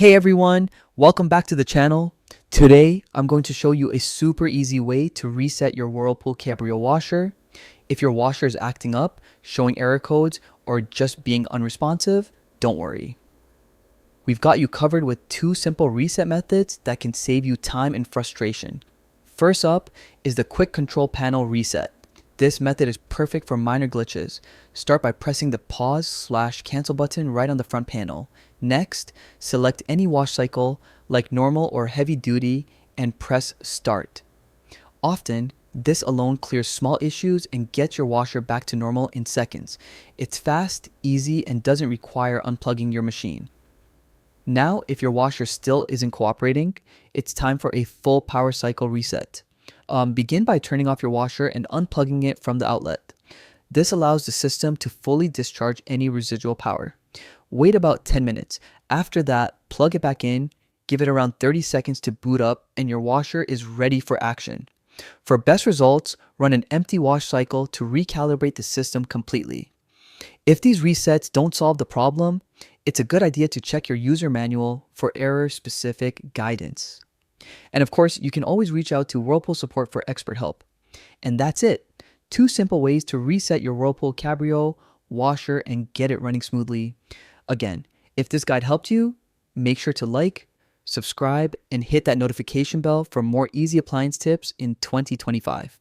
Hey everyone, welcome back to the channel. Today, I'm going to show you a super easy way to reset your Whirlpool Cabrio Washer. If your washer is acting up, showing error codes, or just being unresponsive, don't worry. We've got you covered with two simple reset methods that can save you time and frustration. First up is the Quick Control Panel Reset. This method is perfect for minor glitches. Start by pressing the pause/cancel button right on the front panel. Next, select any wash cycle like normal or heavy duty and press start. Often, this alone clears small issues and gets your washer back to normal in seconds. It's fast, easy, and doesn't require unplugging your machine. Now, if your washer still isn't cooperating, it's time for a full power cycle reset. Begin by turning off your washer and unplugging it from the outlet. This allows the system to fully discharge any residual power. Wait about 10 minutes. After that, plug it back in, give it around 30 seconds to boot up, and your washer is ready for action. For best results, run an empty wash cycle to recalibrate the system completely. If these resets don't solve the problem, it's a good idea to check your user manual for error-specific guidance. And of course, you can always reach out to Whirlpool support for expert help. And that's it. Two simple ways to reset your Whirlpool Cabrio washer and get it running smoothly. Again, if this guide helped you, make sure to like, subscribe, and hit that notification bell for more easy appliance tips in 2025.